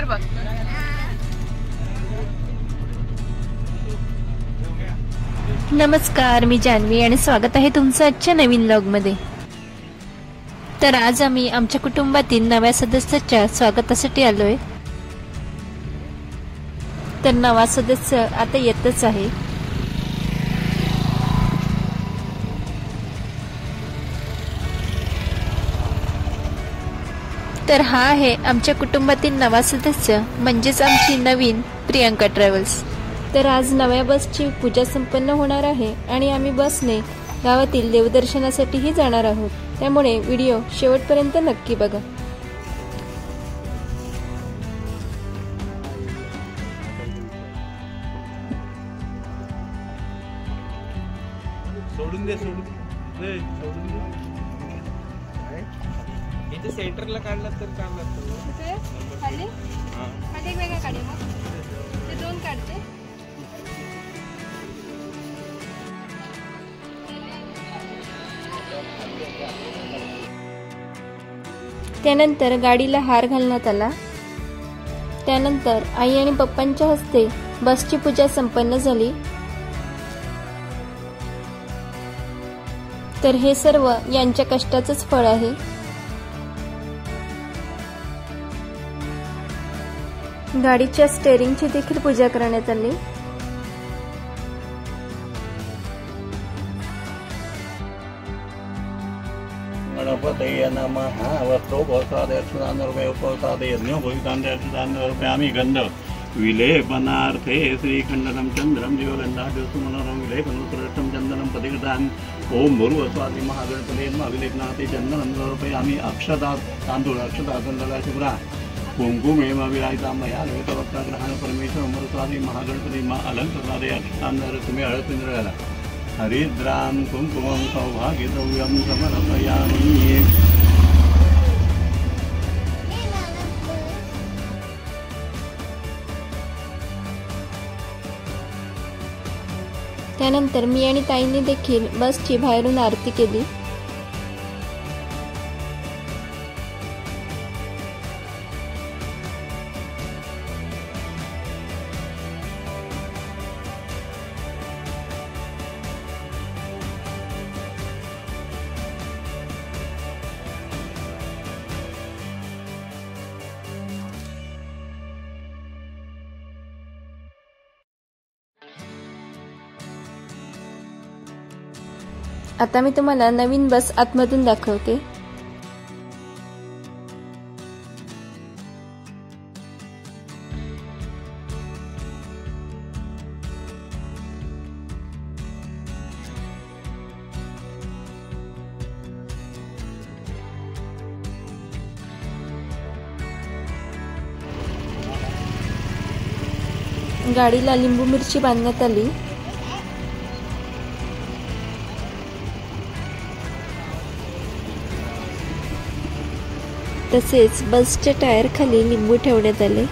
वर बघ. नमस्कार, मी जान्हवी आणि स्वागत आहे तुमचं आजच्या नवीन व्लॉग मध्ये. तर आज आम्ही आमच्या कुटुंबातील नव्या सदस्याच्या स्वागतासाठी आलोय. तर नवा सदस्य आता येतच आहे. तर हा आहे आमच्या कुटुंबातील नवा सदस्य, म्हणजेच आमची नवीन प्रियंका ट्रॅव्हल्स. तर आज नव्या बसची पूजा संपन्न होणार आहे आणि आम्ही बसने गावातील देवदर्शनासाठीही जाणार आहोत. त्यामुळे व्हिडिओ शेवटपर्यंत नक्की बघा. सोडून दे इथे सेंटरला काढला तर चांगला असतो. खाली खाली वेगळा काढे, मग ते दोन काढते. त्यानंतर गाडीला हार घालण्यात आला. त्यानंतर आई आणि पप्पांच्या हस्ते बसची पूजा संपन्न झाली. तर हे सर्व यांच्या कष्टाचंच फळ आहे. गाडीच्या स्टेअरिंगची देखील पूजा करण्यात आली. गणपतये नमः. वस्त्रोपसादे उपसादे यज्ञोपवितांदे गंध विलेपनार्थे श्रीखंडनम चंद्रम जीवगंधासुमनोरम विलेपनुसृष्टम चंदनम पतिकृतान. ओम भूर्वस्वाति महागणपते महाविलेपनाथे चंदनम समर्पयामि. अक्षता तांदूळ अक्षता गंधला शुभ्रा कुंकुमेव विराजिता मया लोकवक्ताग्रहाण परमेश्वर अमृतवादी महागणपती मा अलंकृतादे अक्षतांदर तुम्ही हळद घाला. हरिद्राम कुंकुमं सौभाग्यद्रव्यं समर्पयामि. त्यानंतर मी आणि ताईंनी देखील बसची बाहेरून आरती केली. आता मी तुम्हाला नवीन बस आतमधून दाखवते. गाडीला लिंबू मिरची बांधण्यात आली. तसेच बसच्या टायर खाली लिंबू ठेवण्यात आले.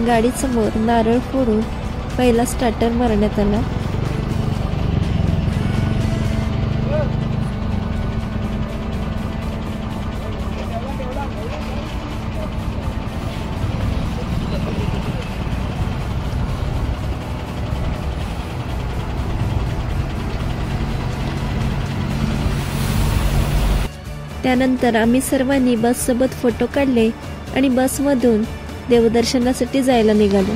गाडीसमोर नारळ फोडून पहिला स्टार्टर मारण्यात आला. त्यानंतर आम्ही सर्वांनी बससोबत फोटो काढले आणि बसमधून देवदर्शनासाठी जायला निघालो.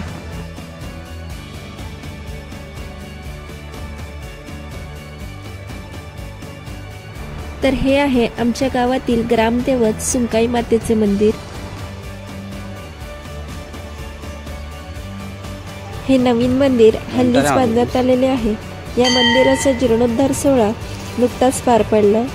तर हे आहे आमच्या गावातील ग्रामदैवत सुंकाई मातेचे मंदिर। हे नवीन मंदिर हल्लीच बांधण्यात आलेले आहे। या मंदिराचा जीर्णोद्धार सोहळा नुकताच पार पडला।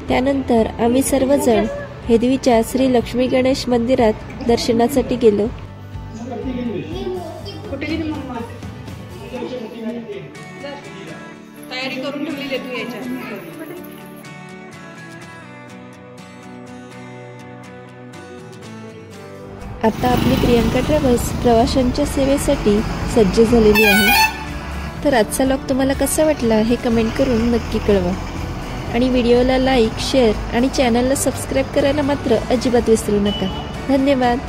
त्यानंतर आम्ही सर्वजण हेदवीच्या श्री लक्ष्मी गणेश मंदिरात दर्शनासाठी गेलो। तयारी करून ठेवली तू याच्यात। आता आपली प्रियंका ट्रॅव्हल्स प्रवाशांच्या सेवेसाठी सज्ज झालेली आहे। तर आजचा व्लॉग तुम्हाला कसा वाटला हे कमेंट करून नक्की कळवा आणि व्हिडिओला लाईक, शेअर आणि चॅनलला सबस्क्राईब करायला मात्र अजिबात विसरू नका। धन्यवाद।